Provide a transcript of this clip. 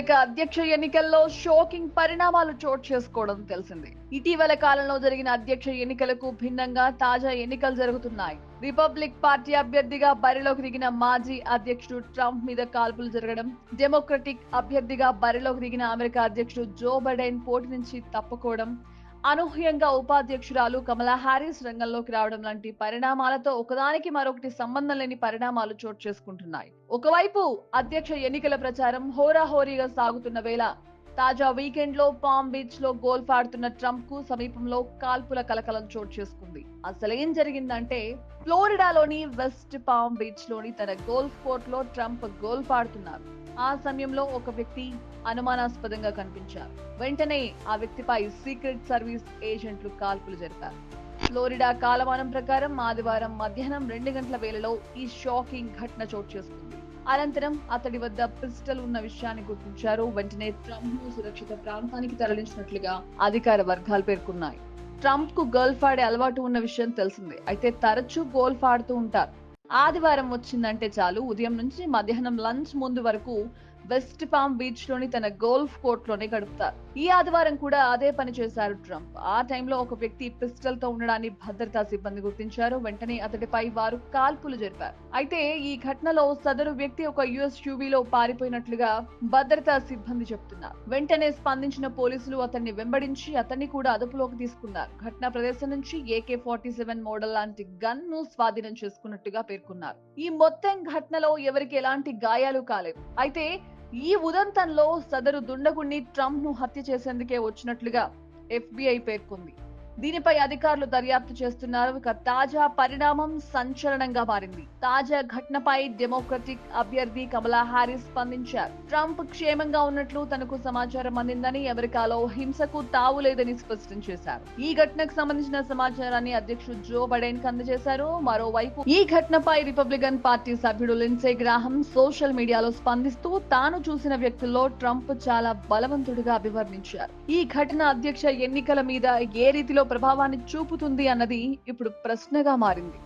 America అధ్యక్ష ఎన్నికల్లో shocking పరిణామాలు చోటు చేసుకోవడం తెలిసింది. ఇటీవల కాలంలో జరిగిన అధ్యక్ష ఎన్నికలకు భిన్నంగా తాజా ఎన్నికలు జరుగుతున్నాయి. రిపబ్లిక్ పార్టీ అభ్యర్థిగా బరిలోకి దిగిన మాజీ అధ్యక్షుడు ట్రంప్ మీద కాల్పులు జరగడం, డెమోక్రటిక్ అభ్యర్థిగా బరిలోకి దిగిన అమెరికా అధ్యక్షుడు జో బైడెన్ పోటీ నుంచి తప్పుకోవడం, అనూహ్యంగా ఉపాధ్యక్షురాలు కమలా హారిస్ రంగంలోకి రావడం లాంటి పరిణామాలతో ఒకదానికి మరొకటి సంబంధం లేని పరిణామాలు చోటు చేసుకుంటున్నాయి. ఒకవైపు అధ్యక్ష ఎన్నికల ప్రచారం హోరాహోరీగా సాగుతున్న వేళ తాజా వీకెండ్ లో పామ్ బీచ్ లో గోల్ఫ్ ఆడుతున్న ట్రంప్ కు సమీపంలో కాల్పుల కలకలం చోటు చేసుకుంది. అసలేం జరిగిందంటే, ఫ్లోరిడాలోని వెస్ట్ పామ్ బీచ్ లోని తన గోల్ఫ్ కోర్ట్ లో ట్రంప్ గోల్ఫ్ ఆడుతున్నారు. ఆ సమయంలో ఒక వ్యక్తి అనుమానాస్పదంగా కనిపించారు. వెంటనే ఆ వ్యక్తిపై సీక్రెట్ సర్వీస్ ఏజెంట్లు కాల్పులు జరిపారు. ఫ్లోరిడా కాలమానం ప్రకారం ఆదివారం మధ్యాహ్నం 2 గంటల వేళలో ఈ షాకింగ్ ఘటన చోటు చేసుకుంది. అనంతరం అతడి వద్ద పిస్టల్ ఉన్న విషయాన్ని గుర్తించారు. వెంటనే ట్రంప్ ను సురక్షిత ప్రాంతానికి తరలించినట్లుగా అధికార వర్గాలు పేర్కొన్నాయి. ట్రంప్ కు గోల్ఫ్ ఆడే అలవాటు ఉన్న విషయం తెలిసిందే. అయితే తరచూ గోల్ఫ్ ఆడుతూ ఉంటారు. ఆదివారం వచ్చిందంటే చాలు ఉదయం నుంచి మధ్యాహ్నం లంచ్ ముందు వరకు వెస్ట్ పామ్ బీచ్ లోని తన గోల్ఫ్ కోర్ట్ లోనే గడుపుతారు. ఈ ఆదివారం కూడా అదే పని చేశారు ట్రంప్. ఆ టైంలో ఒక వ్యక్తి పిస్టల్ తో ఉండడాన్ని భద్రతా సిబ్బంది గుర్తించారు. వెంటనే అతడిపై వారు కాల్పులు జరిపారు. అయితే ఈ ఘటనలో సదరు వ్యక్తి ఒక యుఎస్యూవీలో పారిపోయినట్లుగా భద్రతా సిబ్బంది చెప్తున్నారు. వెంటనే స్పందించిన పోలీసులు అతన్ని వెంబడించి అతన్ని కూడా అదుపులోకి తీసుకున్నారు. ఘటనా ప్రదేశం నుంచి AK-47 మోడల్ లాంటి గన్ ను స్వాధీనం చేసుకున్నట్టుగా పేర్కొన్నారు. ఈ మొత్తం ఘటనలో ఎవరికి ఎలాంటి గాయాలు కాలేదు. అయితే ఈ ఉదంతంలో సదరు దుండగుణ్ణి ట్రంప్ ను హత్య చేసేందుకే వచ్చినట్లుగా FBI పేర్కొంది. దీనిపై అధికారులు దర్యాప్తు చేస్తున్నారు. ఇక తాజా పరిణామం సంచలనంగా మారింది. తాజా ఘటనపై డెమోక్రటిక్ అభ్యర్థి కమలా హారిస్ స్పందించారు. ట్రంప్ క్షేమంగా ఉన్నట్లు తనకు సమాచారం అందిందని, అమెరికాలో హింసకు తావు లేదని స్పష్టం చేశారు. ఈ ఘటనకు సంబంధించిన సమాచారాన్ని అధ్యక్షుడు జో బైడెన్ కు అందజేశారు. మరోవైపు ఈ ఘటనపై రిపబ్లికన్ పార్టీ సభ్యుడు లిండ్సే గ్రాహం సోషల్ మీడియాలో స్పందిస్తూ తాను చూసిన వ్యక్తుల్లో ట్రంప్ చాలా బలవంతుడిగా అభివర్ణించారు. ఈ ఘటన అధ్యక్ష ఎన్నికల మీద ఏ రీతిలో ప్రభావాన్ని చూపుతుంది అన్నది ఇప్పుడు ప్రశ్నగా మారింది.